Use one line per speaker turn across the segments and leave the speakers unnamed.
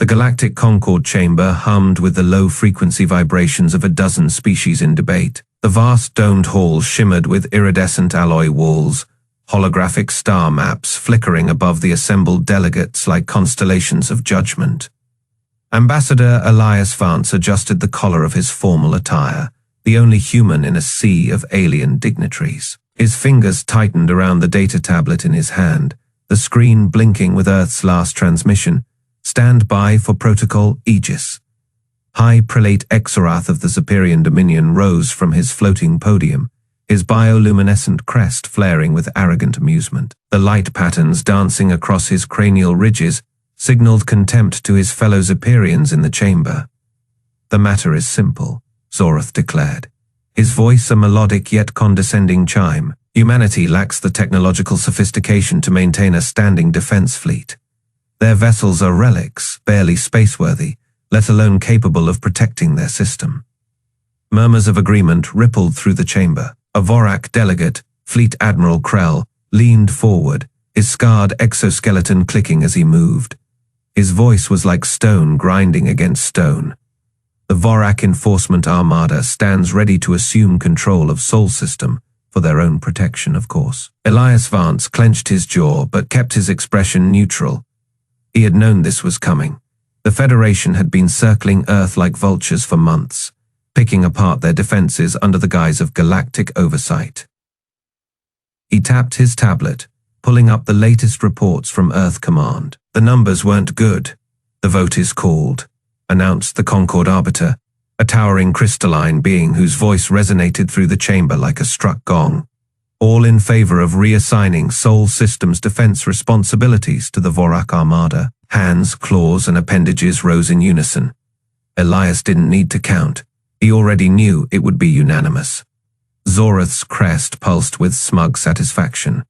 The galactic Concord chamber hummed with the low-frequency vibrations of a dozen species in debate. The vast domed hall shimmered with iridescent alloy walls, holographic star maps flickering above the assembled delegates like constellations of judgment. Ambassador Elias Vance adjusted the collar of his formal attire, the only human in a sea of alien dignitaries. His fingers tightened around the data tablet in his hand, the screen blinking with Earth's last transmission. Stand by for Protocol Aegis. High Prelate Xorath of the Superior Dominion rose from his floating podium, his bioluminescent crest flaring with arrogant amusement. The light patterns dancing across his cranial ridges signaled contempt to his fellow Zephyrians in the chamber. The matter is simple, Xorath declared, his voice a melodic yet condescending chime. Humanity lacks the technological sophistication to maintain a standing defense fleet. Their vessels are relics, barely spaceworthy, let alone capable of protecting their system. Murmurs of agreement rippled through the chamber. A Vorac delegate, Fleet Admiral Krell, leaned forward, his scarred exoskeleton clicking as he moved. His voice was like stone grinding against stone. The Vorac Enforcement Armada stands ready to assume control of Sol System, for their own protection, of course. Elias Vance clenched his jaw but kept his expression neutral. He had known this was coming. The Federation had been circling Earth like vultures for months, picking apart their defenses under the guise of galactic oversight. He tapped his tablet, pulling up the latest reports from Earth Command. The numbers weren't good. The vote is called, announced the Concord Arbiter, a towering crystalline being whose voice resonated through the chamber like a struck gong. All in favor of reassigning Sol Systems defense responsibilities to the Vorac Armada. Hands, claws, and appendages rose in unison. Elias didn't need to count. He already knew it would be unanimous. Xorath's crest pulsed with smug satisfaction.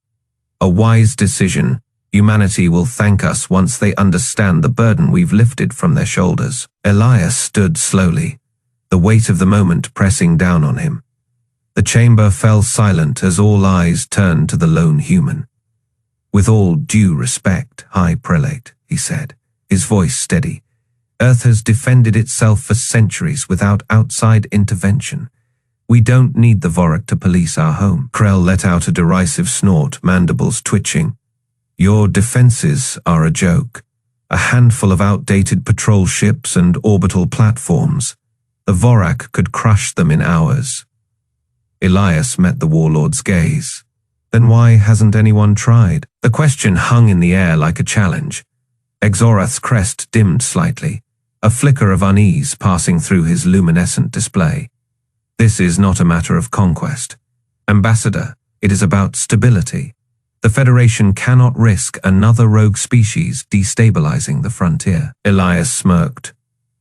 A wise decision. Humanity will thank us once they understand the burden we've lifted from their shoulders. Elias stood slowly, the weight of the moment pressing down on him. The chamber fell silent as all eyes turned to the lone human. With all due respect, High Prelate, he said, his voice steady. Earth has defended itself for centuries without outside intervention. We don't need the Vorac to police our home. Krell let out a derisive snort, mandibles twitching. Your defenses are a joke. A handful of outdated patrol ships and orbital platforms. The Vorac could crush them in hours. Elias met the warlord's gaze. Then why hasn't anyone tried? The question hung in the air like a challenge. Xorath's crest dimmed slightly, a flicker of unease passing through his luminescent display. This is not a matter of conquest. Ambassador, it is about stability. The Federation cannot risk another rogue species destabilizing the frontier. Elias smirked.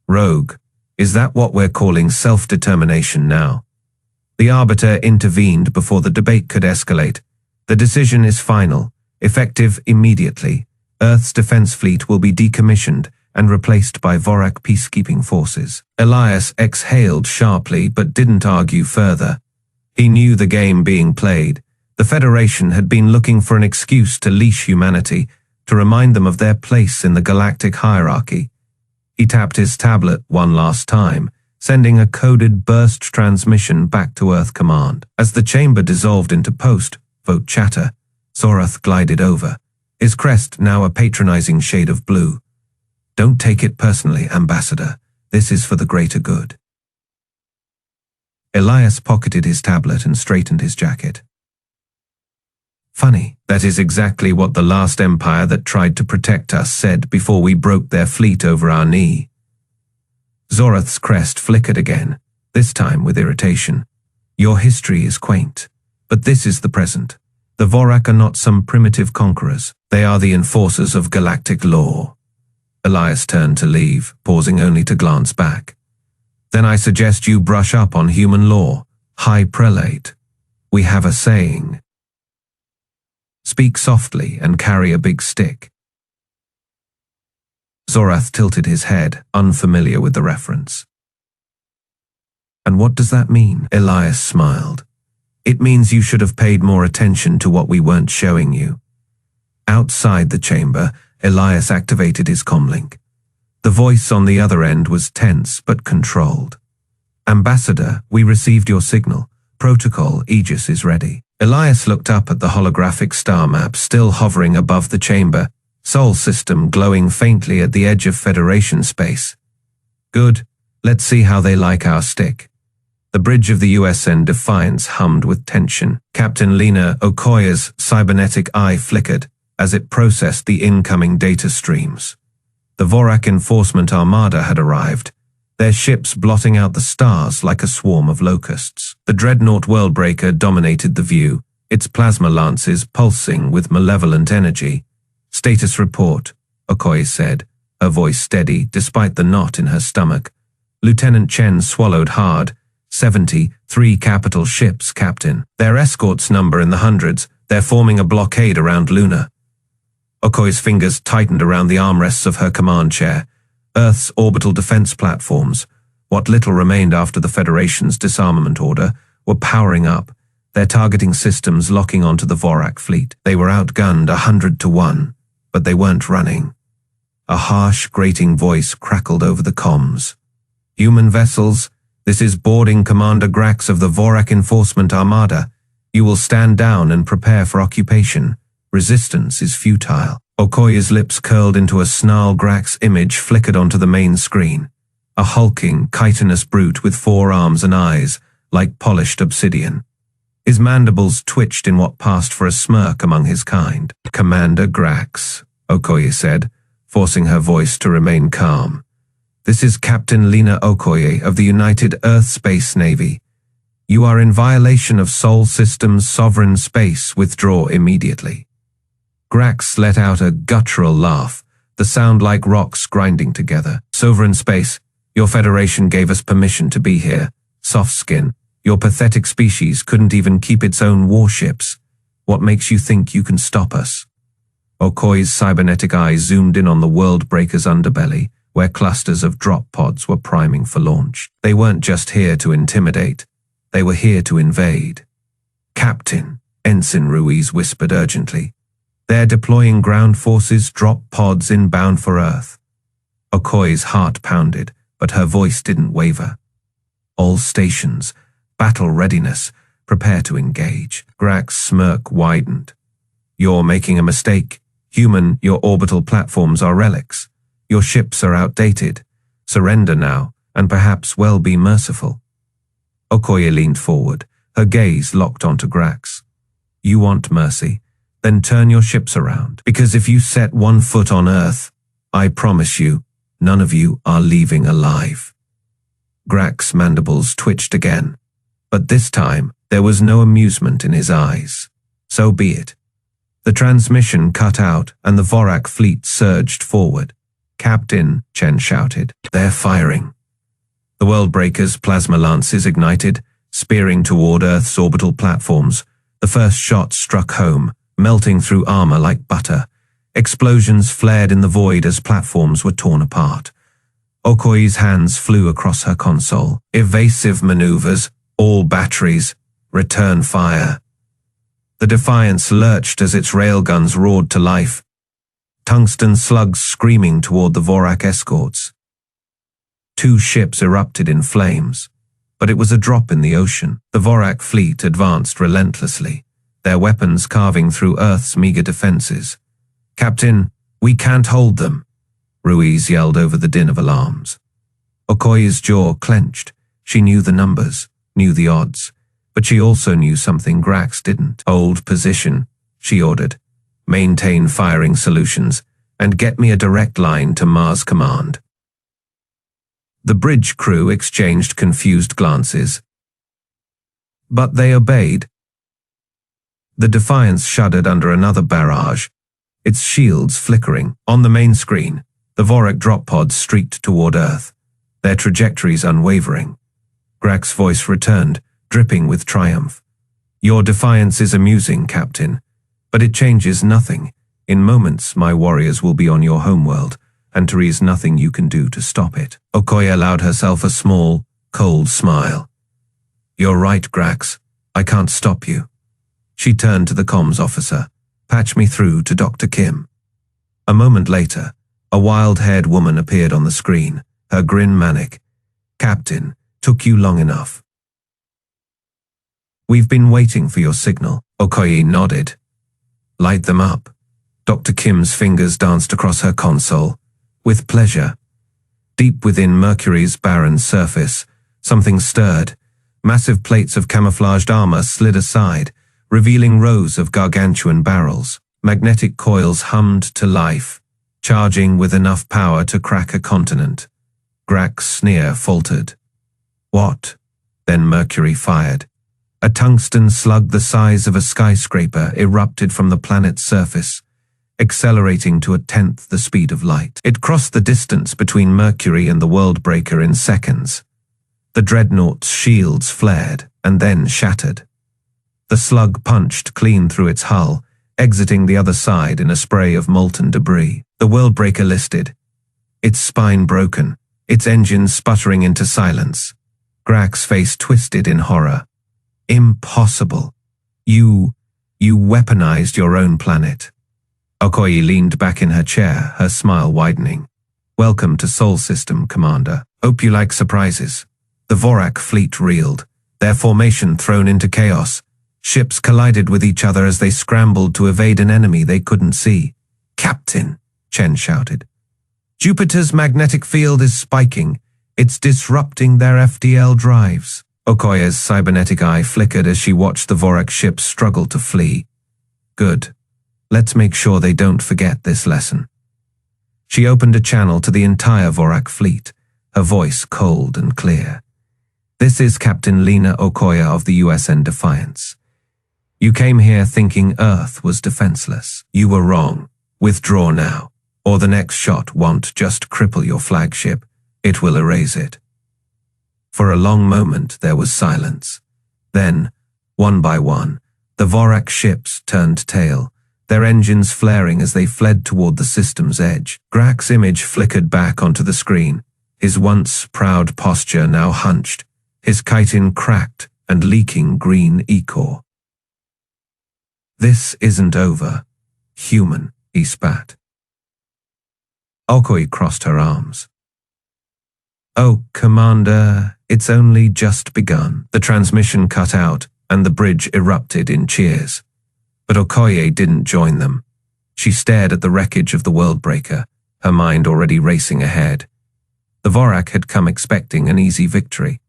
Rogue, is that what we're calling self-determination now? The Arbiter intervened before the debate could escalate. The decision is final, effective immediately. Earth's defense fleet will be decommissioned and replaced by Vorac peacekeeping forces. Elias exhaled sharply but didn't argue further. He knew the game being played. The Federation had been looking for an excuse to leash humanity, to remind them of their place in the galactic hierarchy. He tapped his tablet one last time, sending a coded burst transmission back to Earth Command. As the chamber dissolved into post-vote chatter, Xorath glided over, his crest now a patronizing shade of blue. Don't take it personally, Ambassador. This is for the greater good. Elias pocketed his tablet and straightened his jacket. Funny, that is exactly what the last empire that tried to protect us said before we broke their fleet over our knee. Xorath's crest flickered again, this time with irritation. Your history is quaint, but this is the present. The Vorac are not some primitive conquerors. They are the enforcers of galactic law. Elias turned to leave, pausing only to glance back. Then I suggest you brush up on human law, High Prelate. We have a saying. Speak softly and carry a big stick. Xorath tilted his head, unfamiliar with the reference. And what does that mean? Elias smiled. It means you should have paid more attention to what we weren't showing you. Outside the chamber, Elias activated his comlink. The voice on the other end was tense but controlled. "Ambassador, we received your signal. Protocol Aegis is ready." Elias looked up at the holographic star map still hovering above the chamber, Sol system glowing faintly at the edge of Federation space. "Good, let's see how they like our stick." The bridge of the USN Defiance hummed with tension. Captain Lena Okoye's cybernetic eye flickered as it processed the incoming data streams. The Vorac Enforcement Armada had arrived, their ships blotting out the stars like a swarm of locusts. The dreadnought Worldbreaker dominated the view, its plasma lances pulsing with malevolent energy. "Status report," Okoye said, her voice steady despite the knot in her stomach. Lieutenant Chen swallowed hard. 73 capital ships, Captain. Their escorts number in the hundreds. They're forming a blockade around Luna. Okoye's fingers tightened around the armrests of her command chair. Earth's orbital defense platforms, what little remained after the Federation's disarmament order, were powering up, their targeting systems locking onto the Vorac fleet. They were outgunned 100-1, but they weren't running. A harsh, grating voice crackled over the comms. "Human vessels, this is boarding Commander Grax of the Vorac Enforcement Armada. You will stand down and prepare for occupation. Resistance is futile." Okoye's lips curled into a snarl. Grax's image flickered onto the main screen. A hulking, chitinous brute with 4 arms and eyes, like polished obsidian. His mandibles twitched in what passed for a smirk among his kind. "Commander Grax," Okoye said, forcing her voice to remain calm. "This is Captain Lena Okoye of the United Earth Space Navy. You are in violation of Sol System's sovereign space. Withdraw immediately." Grax let out a guttural laugh, the sound like rocks grinding together. "Sovereign space, your Federation gave us permission to be here. Soft skin, your pathetic species couldn't even keep its own warships. What makes you think you can stop us?" Okoye's cybernetic eye zoomed in on the Worldbreaker's underbelly, where clusters of drop pods were priming for launch. They weren't just here to intimidate, they were here to invade. "Captain," Ensign Ruiz whispered urgently. "They're deploying ground forces, drop pods inbound for Earth." Okoye's heart pounded, but her voice didn't waver. "All stations, battle readiness, prepare to engage." Grax's smirk widened. "You're making a mistake. Human, your orbital platforms are relics. Your ships are outdated. Surrender now, and perhaps well be merciful." Okoye leaned forward, her gaze locked onto Grax. "You want mercy? Then turn your ships around, because if you set one foot on Earth, I promise you, none of you are leaving alive." Grax's mandibles twitched again, but this time there was no amusement in his eyes. So be it. The transmission cut out and the Vorac fleet surged forward. "Captain," Chen shouted, "they're firing." The Worldbreaker's plasma lances ignited, spearing toward Earth's orbital platforms. The first shot struck home, melting through armor like butter. Explosions flared in the void as platforms were torn apart. Okoye's hands flew across her console. "Evasive maneuvers, all batteries, return fire." The Defiance lurched as its railguns roared to life, tungsten slugs screaming toward the Vorac escorts. 2 ships erupted in flames, but it was a drop in the ocean. The Vorac fleet advanced relentlessly, their weapons carving through Earth's meager defenses. "Captain, we can't hold them," Ruiz yelled over the din of alarms. Okoye's jaw clenched. She knew the numbers, knew the odds, but she also knew something Grax didn't. "Hold position," she ordered. "Maintain firing solutions, and get me a direct line to Mars Command." The bridge crew exchanged confused glances, but they obeyed. The Defiance shuddered under another barrage, its shields flickering. On the main screen, the Vorac drop pods streaked toward Earth, their trajectories unwavering. Grax's voice returned, dripping with triumph. "Your defiance is amusing, Captain, but it changes nothing. In moments, my warriors will be on your homeworld, and there is nothing you can do to stop it." Okoye allowed herself a small, cold smile. "You're right, Grax. I can't stop you." She turned to the comms officer. "Patch me through to Dr. Kim." A moment later, A wild-haired woman appeared on the screen, her grin manic. "Captain, took you long enough. We've been waiting for your signal." Okoye nodded. "Light them up." Dr. Kim's fingers danced across her console. "With pleasure." Deep within Mercury's barren surface, something stirred. Massive plates of camouflaged armor slid aside, revealing rows of gargantuan barrels. Magnetic coils hummed to life, charging with enough power to crack a continent. Grak's sneer faltered. "What?" Then Mercury fired. A tungsten slug the size of a skyscraper erupted from the planet's surface, accelerating to 1/10 the speed of light. It crossed the distance between Mercury and the Worldbreaker in seconds. The dreadnought's shields flared and then shattered. The slug punched clean through its hull, exiting the other side in a spray of molten debris. The Worldbreaker listed, its spine broken, its engines sputtering into silence. Grak's face twisted in horror. "Impossible. You weaponized your own planet." Okoye leaned back in her chair, her smile widening. "Welcome to Sol System, Commander. Hope you like surprises." The Vorac fleet reeled, their formation thrown into chaos. Ships collided with each other as they scrambled to evade an enemy they couldn't see. "Captain," Chen shouted. "Jupiter's magnetic field is spiking. It's disrupting their FDL drives." Okoye's cybernetic eye flickered as she watched the Vorac ships struggle to flee. "Good. Let's make sure they don't forget this lesson." She opened a channel to the entire Vorac fleet, her voice cold and clear. "This is Captain Lena Okoye of the USN Defiance. You came here thinking Earth was defenseless. You were wrong. Withdraw now, or the next shot won't just cripple your flagship, it will erase it." For a long moment there was silence. Then, one by one, the Vorac ships turned tail, their engines flaring as they fled toward the system's edge. Grak's image flickered back onto the screen, his once proud posture now hunched, his chitin cracked and leaking green ichor. "This isn't over, human," he spat. Okoye crossed her arms. "Oh, Commander, it's only just begun." The transmission cut out and the bridge erupted in cheers. But Okoye didn't join them. She stared at the wreckage of the Worldbreaker, her mind already racing ahead. The Vorac had come expecting an easy victory.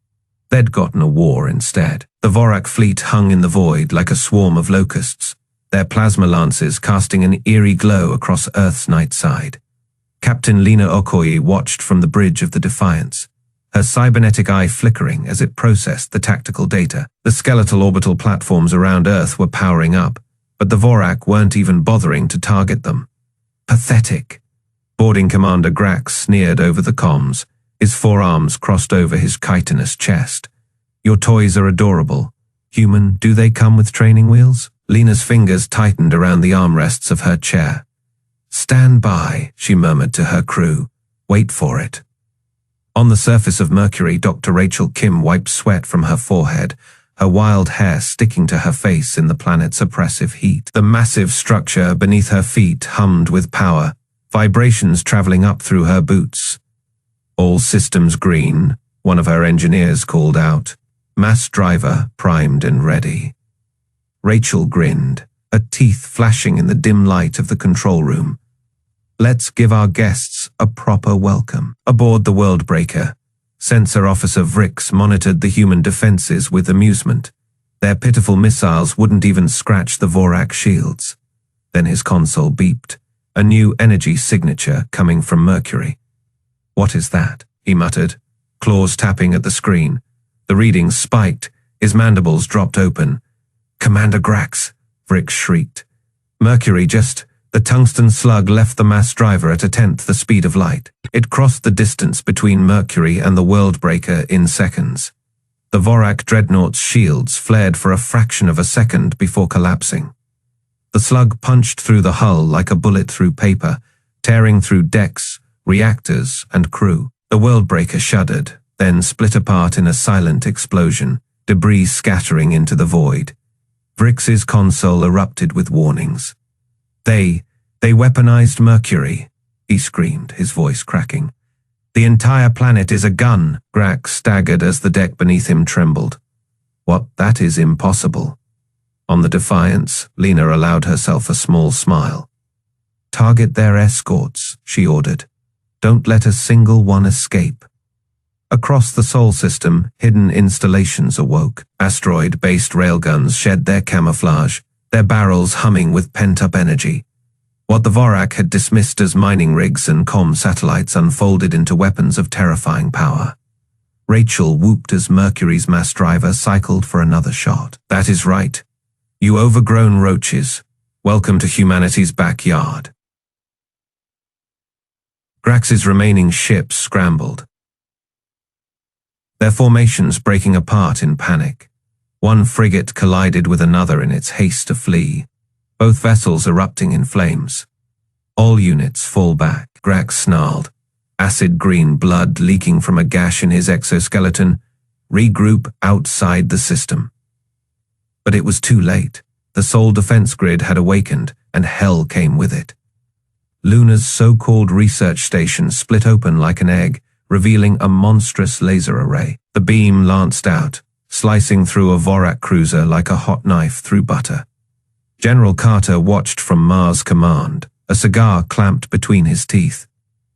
They'd gotten a war instead. The Vorac fleet hung in the void like a swarm of locusts, their plasma lances casting an eerie glow across Earth's night side. Captain Lena Okoye watched from the bridge of the Defiance, her cybernetic eye flickering as it processed the tactical data. The skeletal orbital platforms around Earth were powering up, but the Vorac weren't even bothering to target them. Pathetic. Boarding Commander Grak sneered over the comms, his forearms crossed over his chitinous chest. "Your toys are adorable. Human, do they come with training wheels?" Lena's fingers tightened around the armrests of her chair. "Stand by," she murmured to her crew. "Wait for it." On the surface of Mercury, Dr. Rachel Kim wiped sweat from her forehead, her wild hair sticking to her face in the planet's oppressive heat. The massive structure beneath her feet hummed with power, vibrations traveling up through her boots. "All systems green," one of her engineers called out. "Mass driver primed and ready." Rachel grinned, her teeth flashing in the dim light of the control room. "Let's give our guests a proper welcome." Aboard the Worldbreaker, Sensor Officer Vrix monitored the human defenses with amusement. Their pitiful missiles wouldn't even scratch the Vorac shields. Then his console beeped, a new energy signature coming from Mercury. "What is that?" he muttered, claws tapping at the screen. The readings spiked, his mandibles dropped open. "Commander Grax," Vrix shrieked. "Mercury the tungsten slug left the mass driver at 1/10 the speed of light. It crossed the distance between Mercury and the Worldbreaker in seconds. The Vorac dreadnought's shields flared for a fraction of a second before collapsing. The slug punched through the hull like a bullet through paper, tearing through decks, reactors, and crew. The Worldbreaker shuddered, then split apart in a silent explosion, debris scattering into the void. Vrix's console erupted with warnings. They weaponized Mercury. he screamed, his voice cracking. The entire planet is a gun. Grax staggered as the deck beneath him trembled. What? That is impossible. On the Defiance, Lena allowed herself a small smile. Target their escorts, she ordered. Don't let a single one escape. Across the Sol system, hidden installations awoke. Asteroid-based railguns shed their camouflage, their barrels humming with pent-up energy. What the Vorac had dismissed as mining rigs and comm satellites unfolded into weapons of terrifying power. Rachel whooped as Mercury's mass driver cycled for another shot. That is right. You overgrown roaches. Welcome to humanity's backyard. Grax's remaining ships scrambled, their formations breaking apart in panic. One frigate collided with another in its haste to flee, both vessels erupting in flames. All units fall back, Grax snarled, acid green blood leaking from a gash in his exoskeleton. Regroup outside the system. But it was too late. The Sol defense grid had awakened, and hell came with it. Luna's so-called research station split open like an egg, revealing a monstrous laser array. The beam lanced out, slicing through a Vorac cruiser like a hot knife through butter. General Carter watched from Mars Command, a cigar clamped between his teeth.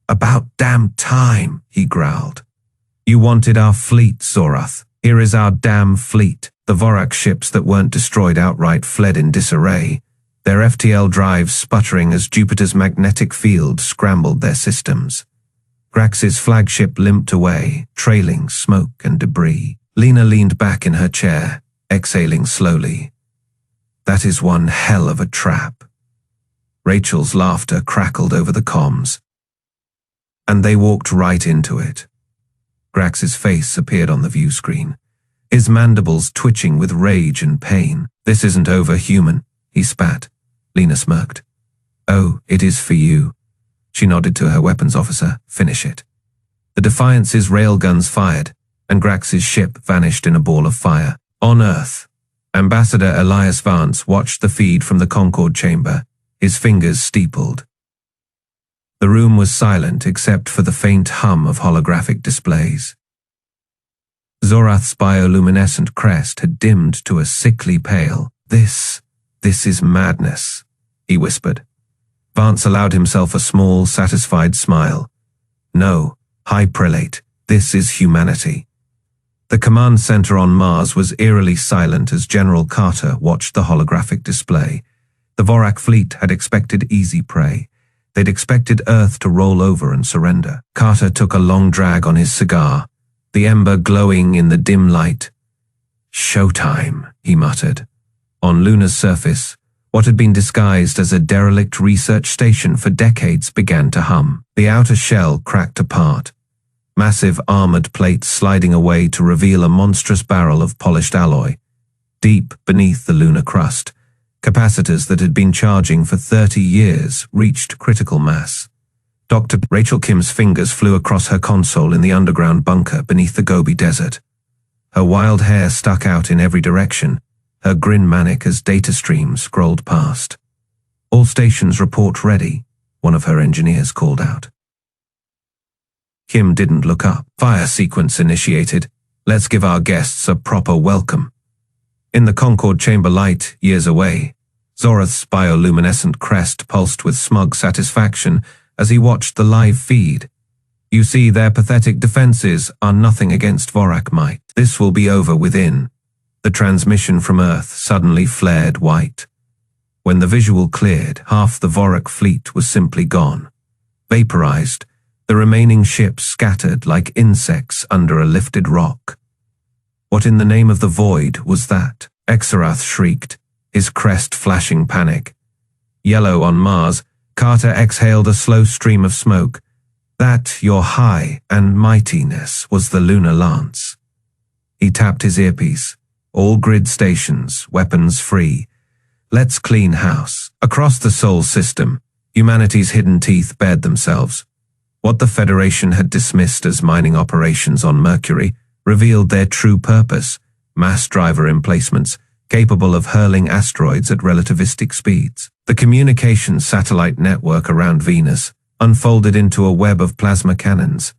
About damn time, he growled. You wanted our fleet, Xorath. Here is our damn fleet. The Vorac ships that weren't destroyed outright fled in disarray, their FTL drives sputtering as Jupiter's magnetic field scrambled their systems. Grax's flagship limped away, trailing smoke and debris. Lena leaned back in her chair, exhaling slowly. That is one hell of a trap. Rachel's laughter crackled over the comms. And they walked right into it. Grax's face appeared on the view screen, his mandibles twitching with rage and pain. This isn't over, human, he spat. Lena smirked. Oh, it is for you. She nodded to her weapons officer. Finish it. The Defiance's railguns fired, and Grax's ship vanished in a ball of fire. On Earth, Ambassador Elias Vance watched the feed from the Concord chamber, his fingers steepled. The room was silent except for the faint hum of holographic displays. Xorath's bioluminescent crest had dimmed to a sickly pale. This is madness, he whispered. Vance allowed himself a small, satisfied smile. No, High Prelate, this is humanity. The command center on Mars was eerily silent as General Carter watched the holographic display. The Vorac fleet had expected easy prey. They'd expected Earth to roll over and surrender. Carter took a long drag on his cigar, the ember glowing in the dim light. Showtime, he muttered. On Luna's surface, what had been disguised as a derelict research station for decades began to hum. The outer shell cracked apart, massive armored plates sliding away to reveal a monstrous barrel of polished alloy. Deep beneath the lunar crust, capacitors that had been charging for 30 years reached critical mass. Dr. Rachel Kim's fingers flew across her console in the underground bunker beneath the Gobi Desert. Her wild hair stuck out in every direction, her grin manic as data streams scrolled past. All stations report ready, one of her engineers called out. Kim didn't look up. Fire sequence initiated. Let's give our guests a proper welcome. In the Concord chamber light, years away, Xorath's bioluminescent crest pulsed with smug satisfaction as he watched the live feed. You see, their pathetic defenses are nothing against Vorac might. This will be over within. The transmission from Earth suddenly flared white. When the visual cleared, half the Vorac fleet was simply gone. Vaporized, the remaining ships scattered like insects under a lifted rock. What in the name of the void was that? Xorath shrieked, his crest flashing panic. Yellow on Mars, Carter exhaled a slow stream of smoke. That, your high and mightiness, was the lunar lance. He tapped his earpiece. All grid stations, weapons free. Let's clean house. Across the Sol system, humanity's hidden teeth bared themselves. What the Federation had dismissed as mining operations on Mercury revealed their true purpose: mass driver emplacements capable of hurling asteroids at relativistic speeds. The communications satellite network around Venus, unfolded into a web of plasma cannons.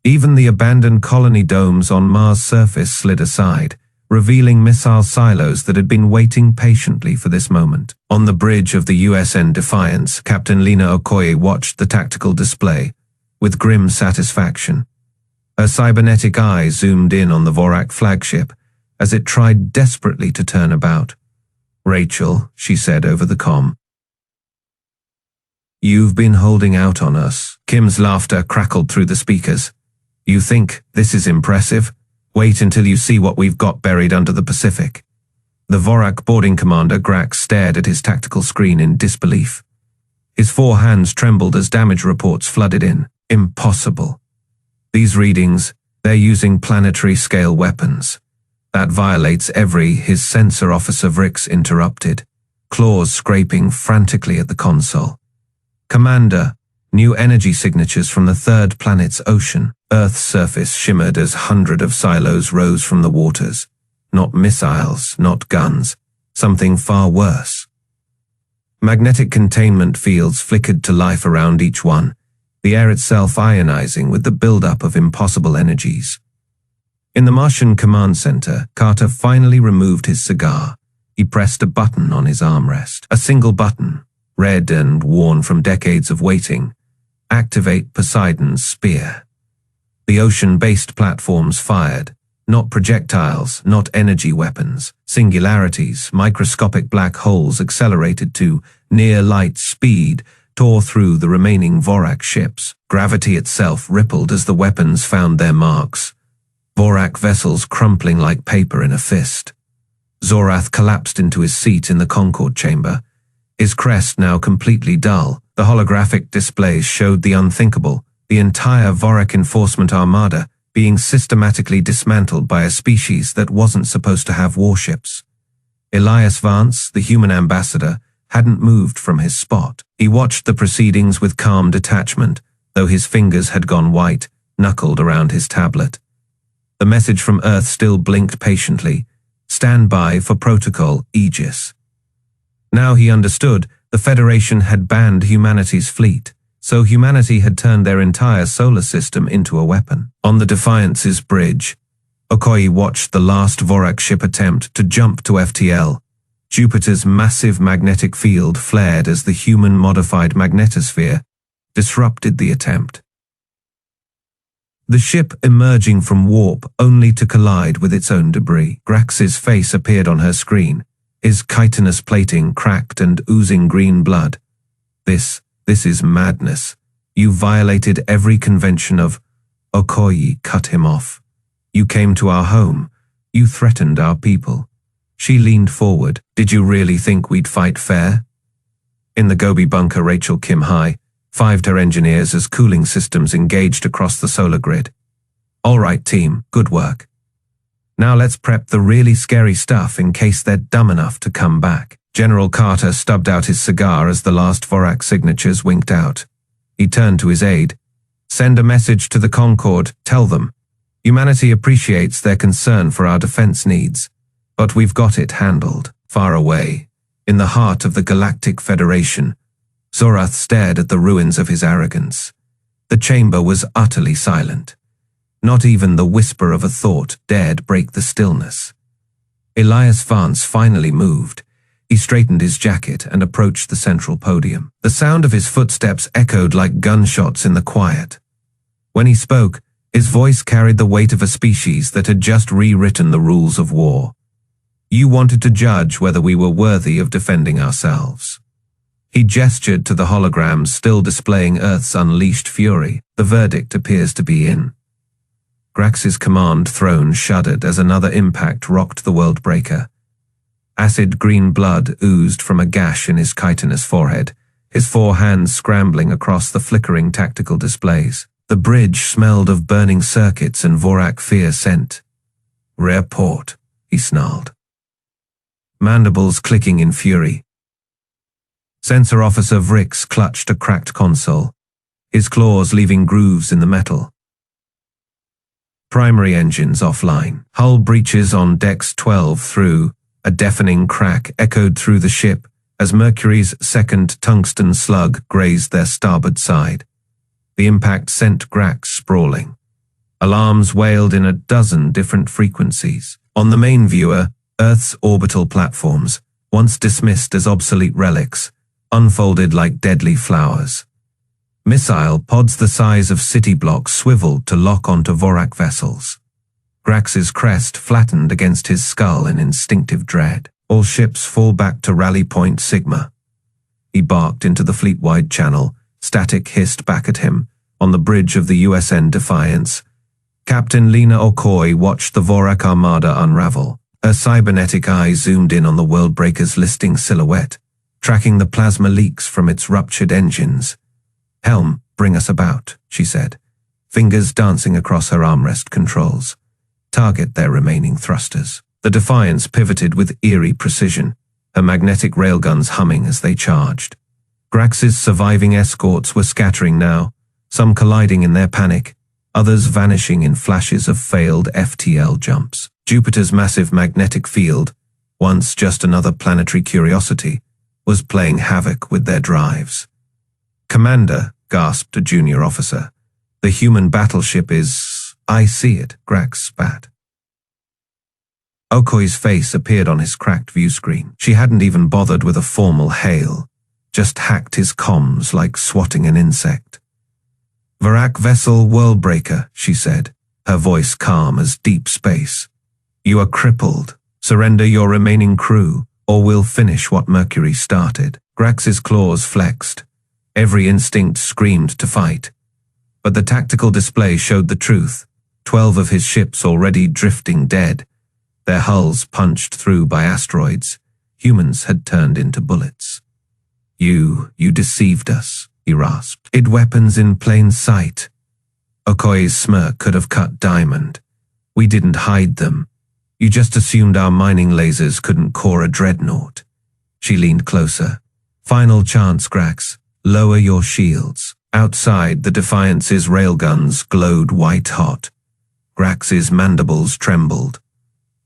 Even the abandoned colony domes on Mars' surface slid aside, revealing missile silos that had been waiting patiently for this moment. On the bridge of the USN Defiance, Captain Lena Okoye watched the tactical display with grim satisfaction. Her cybernetic eye zoomed in on the Vorac flagship as it tried desperately to turn about. "Rachel," she said over the comm. "You've been holding out on us." Kim's laughter crackled through the speakers. "You think this is impressive? Wait until you see what we've got buried under the Pacific." The Vorac boarding commander, Grax, stared at his tactical screen in disbelief. His 4 hands trembled as damage reports flooded in. Impossible. These readings, they're using planetary scale weapons. That violates his sensor officer Vrix interrupted, claws scraping frantically at the console. "Commander, new energy signatures from the third planet's ocean." Earth's surface shimmered as hundreds of silos rose from the waters. Not missiles, not guns, something far worse. Magnetic containment fields flickered to life around each one, the air itself ionizing with the buildup of impossible energies. In the Martian command center, Carter finally removed his cigar. He pressed a button on his armrest. A single button, red and worn from decades of waiting. Activate Poseidon's spear. The ocean-based platforms fired, not projectiles, not energy weapons. Singularities, microscopic black holes accelerated to near-light speed, tore through the remaining Vorac ships. Gravity itself rippled as the weapons found their marks. Vorac vessels crumpling like paper in a fist. Xorath collapsed into his seat in the Concorde chamber, his crest now completely dull. The holographic displays showed the unthinkable, the entire Vorac Enforcement Armada being systematically dismantled by a species that wasn't supposed to have warships. Elias Vance, the human ambassador, hadn't moved from his spot. He watched the proceedings with calm detachment, though his fingers had gone white, knuckled around his tablet. The message from Earth still blinked patiently. "Stand by for Protocol Aegis." Now he understood the Federation had banned humanity's fleet, so humanity had turned their entire solar system into a weapon. On the Defiance's bridge, Okoye watched the last Vorac ship attempt to jump to FTL. Jupiter's massive magnetic field flared as the human-modified magnetosphere disrupted the attempt. The ship emerging from warp only to collide with its own debris. Grax's face appeared on her screen, his chitinous plating cracked and oozing green blood. This is madness. You violated every convention of..." Okoye cut him off. "You came to our home. You threatened our people." She leaned forward. "Did you really think we'd fight fair?" In the Gobi bunker, Rachel Kim High 5'd her engineers as cooling systems engaged across the solar grid. "All right, team, good work. Now let's prep the really scary stuff in case they're dumb enough to come back." General Carter stubbed out his cigar as the last Vorac signatures winked out. He turned to his aide. "Send a message to the Concorde. Tell them humanity appreciates their concern for our defense needs, but we've got it handled." Far away, in the heart of the Galactic Federation, Xorath stared at the ruins of his arrogance. The chamber was utterly silent. Not even the whisper of a thought dared break the stillness. Elias Vance finally moved. He straightened his jacket and approached the central podium. The sound of his footsteps echoed like gunshots in the quiet. When he spoke, his voice carried the weight of a species that had just rewritten the rules of war. "You wanted to judge whether we were worthy of defending ourselves." He gestured to the holograms still displaying Earth's unleashed fury. "The verdict appears to be in." Grax's command throne shuddered as another impact rocked the worldbreaker. Acid green blood oozed from a gash in his chitinous forehead, his 4 hands scrambling across the flickering tactical displays. The bridge smelled of burning circuits and Vorac fear scent. "Rare port," he snarled, mandibles clicking in fury. Sensor Officer Vrix clutched a cracked console, his claws leaving grooves in the metal. Primary engines offline. Hull breaches on decks 12 through. A deafening crack echoed through the ship as Mercury's second tungsten slug grazed their starboard side. The impact sent Grax sprawling. Alarms wailed in a dozen different frequencies. On the main viewer, Earth's orbital platforms, once dismissed as obsolete relics, unfolded like deadly flowers. Missile pods the size of city blocks swiveled to lock onto Vorac vessels. Grax's crest flattened against his skull in instinctive dread. All ships fall back to rally point Sigma. He barked into the fleet-wide channel. Static hissed back at him. On the bridge of the USN Defiance, Captain Okoye watched the Vorac Armada unravel. Her cybernetic eye zoomed in on the Worldbreaker's listing silhouette, tracking the plasma leaks from its ruptured engines. "Helm, bring us about," she said, fingers dancing across her armrest controls. "Target their remaining thrusters." The Defiance pivoted with eerie precision, her magnetic railguns humming as they charged. Grax's surviving escorts were scattering now, some colliding in their panic, others vanishing in flashes of failed FTL jumps. Jupiter's massive magnetic field, once just another planetary curiosity, was playing havoc with their drives. "Commander," gasped a junior officer, "the human battleship is—" "I see it," Grax spat. Okoye's face appeared on his cracked view screen. She hadn't even bothered with a formal hail, just hacked his comms like swatting an insect. "Vorac vessel Worldbreaker," she said, her voice calm as deep space. "You are crippled. Surrender your remaining crew, or we'll finish what Mercury started." Grax's claws flexed. Every instinct screamed to fight. But the tactical display showed the truth. 12 of his ships already drifting dead, their hulls punched through by asteroids. Humans had turned into bullets. You deceived us," he rasped. "Hid weapons in plain sight." Okoye's smirk could have cut diamond. "We didn't hide them. You just assumed our mining lasers couldn't core a dreadnought." She leaned closer. "Final chance, Grax. Lower your shields." Outside, the Defiance's railguns glowed white-hot. Grax's mandibles trembled.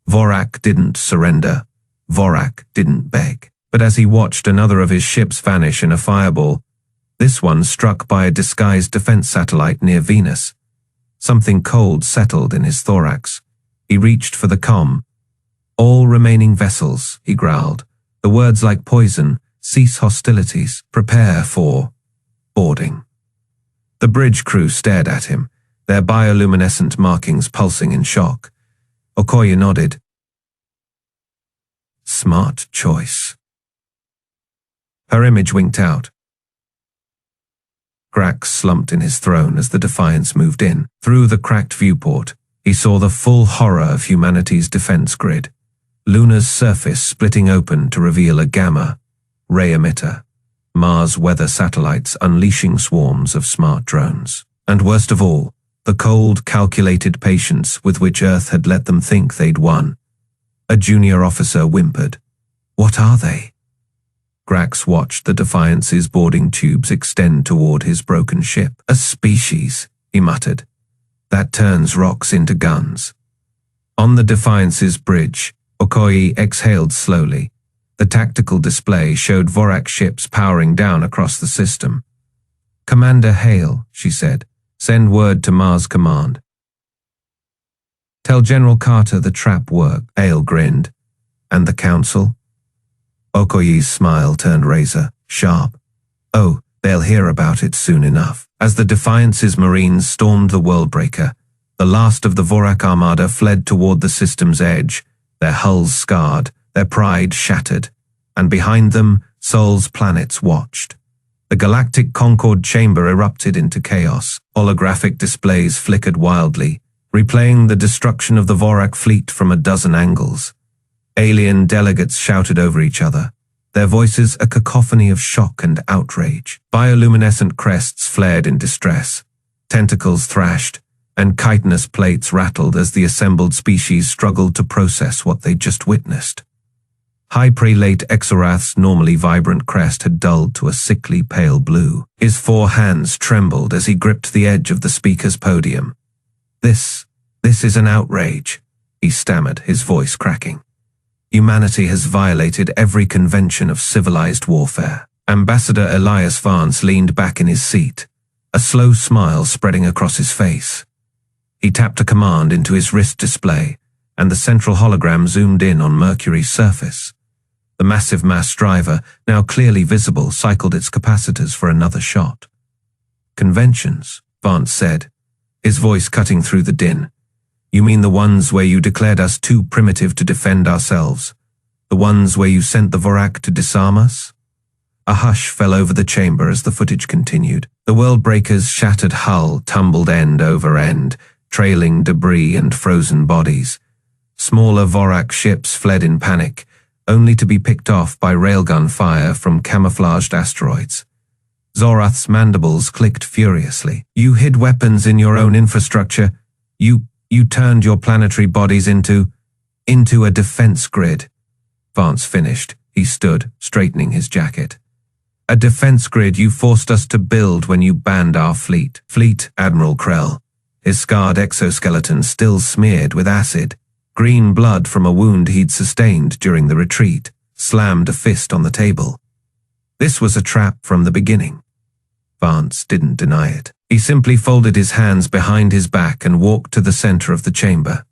Vorac didn't surrender. Vorac didn't beg. But as he watched another of his ships vanish in a fireball, this one struck by a disguised defense satellite near Venus, something cold settled in his thorax. He reached for the comm. "All remaining vessels," he growled, the words like poison, "cease hostilities, prepare for boarding." The bridge crew stared at him, their bioluminescent markings pulsing in shock. Okoye nodded. "Smart choice." Her image winked out. Grax slumped in his throne as the Defiance moved in. Through the cracked viewport, he saw the full horror of humanity's defense grid. Luna's surface splitting open to reveal a gamma ray emitter. Mars weather satellites unleashing swarms of smart drones. And worst of all, the cold, calculated patience with which Earth had let them think they'd won. A junior officer whimpered. "What are they?" Grax watched the Defiance's boarding tubes extend toward his broken ship. "A species," he muttered, "that turns rocks into guns." On the Defiance's bridge, Okoye exhaled slowly. The tactical display showed Vorac ships powering down across the system. "Commander Hale," she said, "send word to Mars Command. Tell General Carter the trap worked." Hale grinned. "And the Council?" Okoye's smile turned razor sharp. "Oh, they'll hear about it soon enough." As the Defiance's Marines stormed the Worldbreaker, the last of the Vorac Armada fled toward the system's edge, their hulls scarred, their pride shattered, and behind them, Sol's planets watched. The galactic Concord chamber erupted into chaos. Holographic displays flickered wildly, replaying the destruction of the Vorac fleet from a dozen angles. Alien delegates shouted over each other, their voices a cacophony of shock and outrage. Bioluminescent crests flared in distress, tentacles thrashed, and chitinous plates rattled as the assembled species struggled to process what they'd just witnessed. High Prelate Xorath's normally vibrant crest had dulled to a sickly pale blue. His 4 hands trembled as he gripped the edge of the speaker's podium. This is an outrage," he stammered, his voice cracking. Humanity has violated every convention of civilized warfare. Ambassador Elias Vance leaned back in his seat, a slow smile spreading across his face. He tapped a command into his wrist display, and the central hologram zoomed in on Mercury's surface. The massive mass driver, now clearly visible, cycled its capacitors for another shot. Conventions, Vance said, his voice cutting through the din. You mean the ones where you declared us too primitive to defend ourselves? The ones where you sent the Vorac to disarm us? A hush fell over the chamber as the footage continued. The Worldbreaker's shattered hull tumbled end over end, trailing debris and frozen bodies. Smaller Vorac ships fled in panic, only to be picked off by railgun fire from camouflaged asteroids. Xorath's mandibles clicked furiously. You hid weapons in your own infrastructure. You turned your planetary bodies into a defense grid. Vance finished. He stood, straightening his jacket. A defense grid you forced us to build when you banned our fleet. Admiral Krell, his scarred exoskeleton still smeared with acid, green blood from a wound he'd sustained during the retreat, slammed a fist on the table. This was a trap from the beginning. Vance didn't deny it. He simply folded his hands behind his back and walked to the center of the chamber.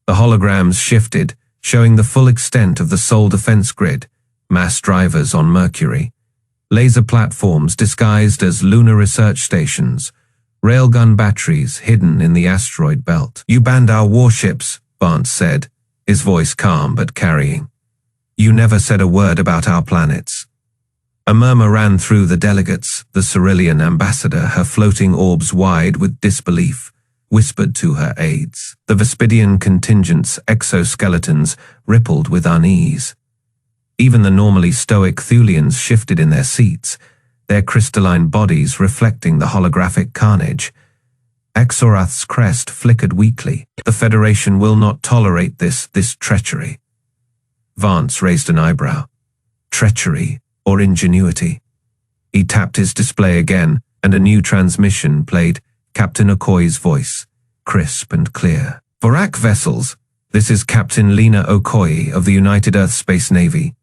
The holograms shifted, showing the full extent of the Sol defense grid, mass drivers on Mercury, laser platforms disguised as lunar research stations, railgun batteries hidden in the asteroid belt. You banned our warships, Vance said, his voice calm but carrying. You never said a word about our planets. A murmur ran through the delegates. The Cerulean ambassador, her floating orbs wide with disbelief, whispered to her aides. The Vespidian contingent's exoskeletons rippled with unease. Even the normally stoic Thulians shifted in their seats, their crystalline bodies reflecting the holographic carnage. Xorath's crest flickered weakly. The Federation will not tolerate this treachery. Vance raised an eyebrow. Treachery or ingenuity? He tapped his display again, and a new transmission played, Captain Okoye's voice, crisp and clear. Vorac vessels, this is Captain Lena Okoye of the United Earth Space Navy.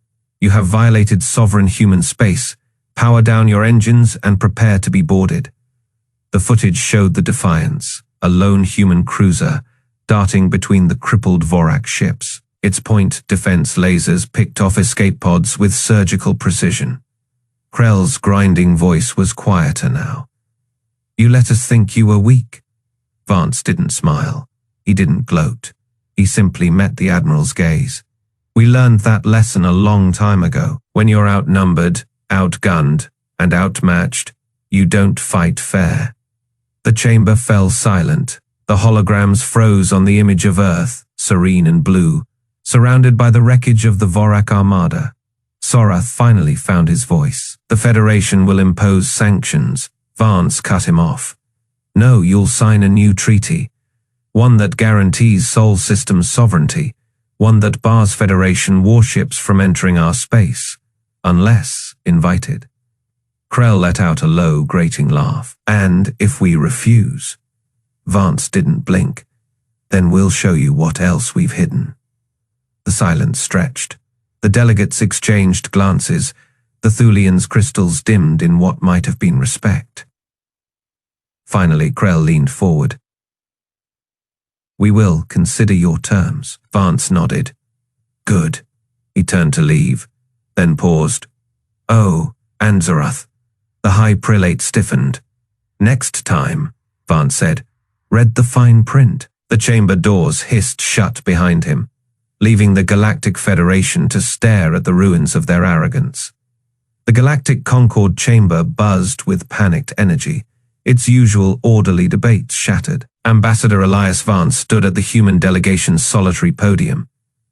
You have violated sovereign human space. Power down your engines and prepare to be boarded. The footage showed the Defiance, a lone human cruiser, darting between the crippled Vorac ships. Its point defense lasers picked off escape pods with surgical precision. Krell's grinding voice was quieter now. You let us think you were weak. Vance didn't smile. He didn't gloat. He simply met the Admiral's gaze. We learned that lesson a long time ago. When you're outnumbered, outgunned, and outmatched, you don't fight fair. The chamber fell silent. The holograms froze on the image of Earth, serene and blue, surrounded by the wreckage of the Vorac Armada. Xorath finally found his voice. The Federation will impose sanctions. Vance cut him off. No, you'll sign a new treaty. One that guarantees Sol System's sovereignty. One that bars Federation warships from entering our space, unless invited. Krell let out a low, grating laugh. And if we refuse? Vance didn't blink. Then we'll show you what else we've hidden. The silence stretched. The delegates exchanged glances. The Thulians' crystals dimmed in what might have been respect. Finally, Krell leaned forward. We will consider your terms. Vance nodded. Good. He turned to leave, then paused. Oh, and Xorath. The High Prelate stiffened. Next time, Vance said, read the fine print. The chamber doors hissed shut behind him, leaving the Galactic Federation to stare at the ruins of their arrogance. The Galactic Concord chamber buzzed with panicked energy, its usual orderly debates shattered. Ambassador Elias Vance stood at the human delegation's solitary podium,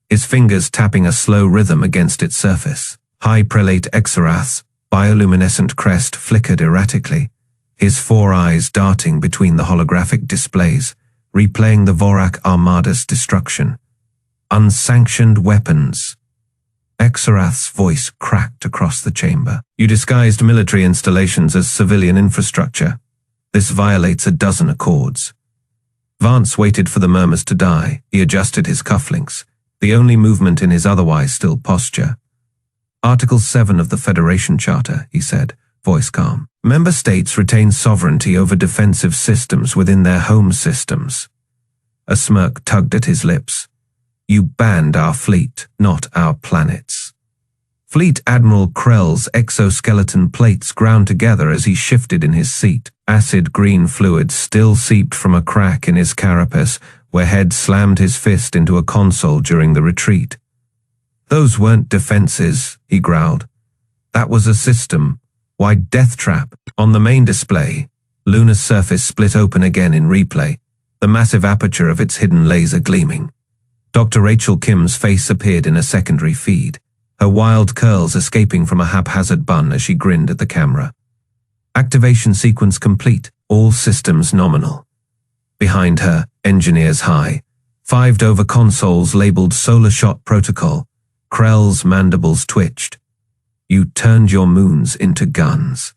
his fingers tapping a slow rhythm against its surface. High Prelate Xorath's bioluminescent crest flickered erratically, his four eyes darting between the holographic displays, replaying the Vorac Armada's destruction. Unsanctioned weapons. Xorath's voice cracked across the chamber. You disguised military installations as civilian infrastructure. This violates a dozen accords. Vance waited for the murmurs to die. He adjusted his cufflinks, the only movement in his otherwise still posture. Article 7 of the Federation Charter, he said, voice calm. Member states retain sovereignty over defensive systems within their home systems. A smirk tugged at his lips. You banned our fleet, not our planets. Fleet Admiral Krell's exoskeleton plates ground together as he shifted in his seat. Acid green fluid still seeped from a crack in his carapace, where Head slammed his fist into a console during the retreat. Those weren't defenses, he growled. That was a system-wide death trap. On the main display, Luna's surface split open again in replay, the massive aperture of its hidden laser gleaming. Dr. Rachel Kim's face appeared in a secondary feed, her wild curls escaping from a haphazard bun as she grinned at the camera. Activation sequence complete, all systems nominal. Behind her, engineers high, fived over consoles labeled Solar Shot Protocol. Krell's mandibles twitched. You turned your moons into guns.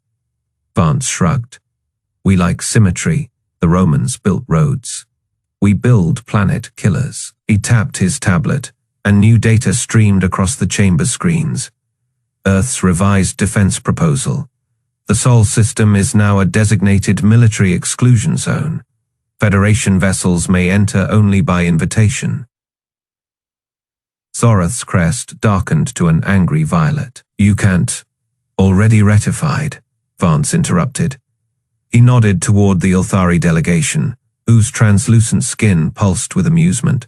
Vance shrugged. We like symmetry. The Romans built roads. We build planet killers. He tapped his tablet, and new data streamed across the chamber screens. Earth's revised defense proposal. The Sol system is now a designated military exclusion zone. Federation vessels may enter only by invitation. Xorath's crest darkened to an angry violet. You can't. Already ratified, Vance interrupted. He nodded toward the Ilthari delegation, whose translucent skin pulsed with amusement.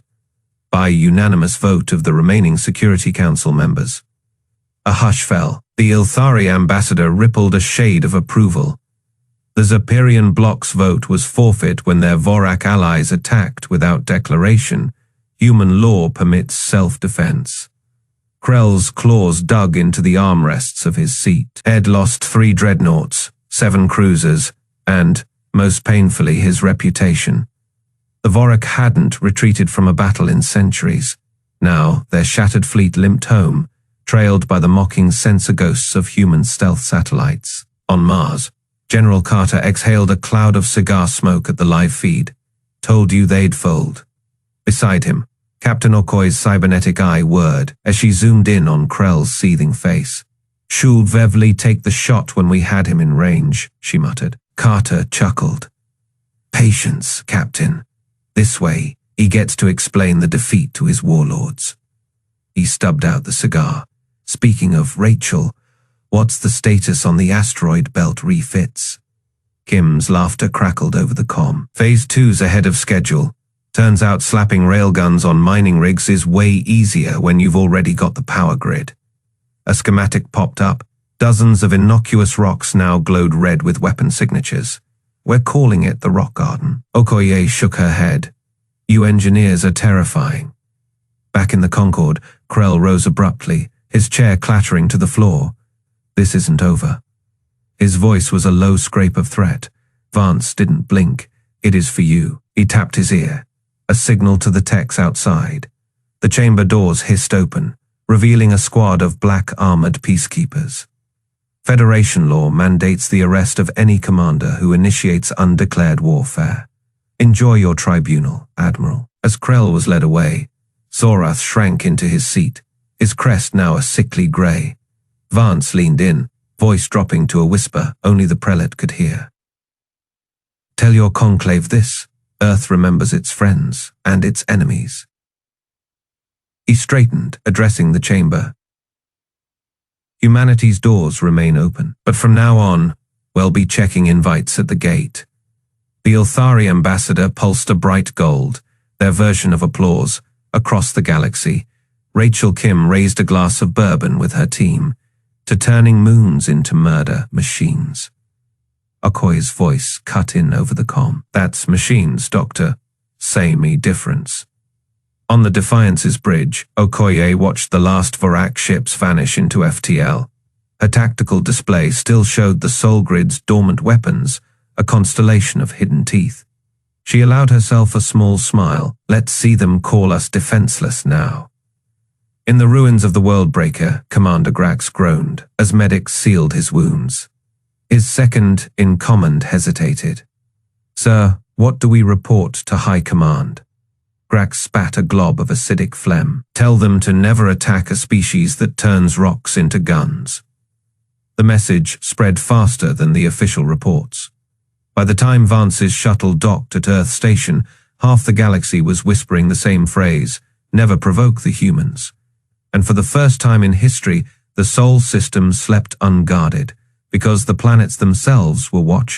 By unanimous vote of the remaining Security Council members. A hush fell. The Ilthari ambassador rippled a shade of approval. The Zeperian bloc's vote was forfeit when their Vorac allies attacked without declaration. Human law permits self-defense. Krell's claws dug into the armrests of his seat. Ed lost 3 dreadnoughts, 7 cruisers, and, most painfully, his reputation. The Vorac hadn't retreated from a battle in centuries. Now, their shattered fleet limped home, trailed by the mocking sensor ghosts of human stealth satellites. On Mars, General Carter exhaled a cloud of cigar smoke at the live feed. Told you they'd fold. Beside him, Captain Okoye's cybernetic eye whirred as she zoomed in on Krell's seething face. Should Vevli take the shot when we had him in range, she muttered. Carter chuckled. Patience, Captain. This way, he gets to explain the defeat to his warlords. He stubbed out the cigar. Speaking of Rachel, what's the status on the asteroid belt refits? Kim's laughter crackled over the comm. Phase 2's ahead of schedule. Turns out slapping railguns on mining rigs is way easier when you've already got the power grid. A schematic popped up. Dozens of innocuous rocks now glowed red with weapon signatures. We're calling it the Rock Garden. Okoye shook her head. You engineers are terrifying. Back in the Concorde, Krell rose abruptly, his chair clattering to the floor. This isn't over. His voice was a low scrape of threat. Vance didn't blink. It is for you. He tapped his ear. A signal to the techs outside. The chamber doors hissed open, revealing a squad of black armored peacekeepers. Federation law mandates the arrest of any commander who initiates undeclared warfare. Enjoy your tribunal, Admiral. As Krell was led away, Xorath shrank into his seat, his crest now a sickly grey. Vance leaned in, voice dropping to a whisper only the prelate could hear. Tell your conclave this. Earth remembers its friends and its enemies. He straightened, addressing the chamber. Humanity's doors remain open, but from now on, we'll be checking invites at the gate. The Ilthari ambassador pulsed a bright gold, their version of applause, across the galaxy. Rachel Kim raised a glass of bourbon with her team, to turning moons into murder machines. Okoye's voice cut in over the comm. That's machines, Doctor. Same difference. On the Defiance's bridge, Okoye watched the last Vorac ships vanish into FTL. Her tactical display still showed the Sol Grid's dormant weapons, a constellation of hidden teeth. She allowed herself a small smile. Let's see them call us defenseless now. In the ruins of the Worldbreaker, Commander Grax groaned as medics sealed his wounds. His second-in-command hesitated. Sir, what do we report to High Command? Grax spat a glob of acidic phlegm. Tell them to never attack a species that turns rocks into guns. The message spread faster than the official reports. By the time Vance's shuttle docked at Earth Station, half the galaxy was whispering the same phrase, never provoke the humans. And for the first time in history, the Sol system slept unguarded, because the planets themselves were watching.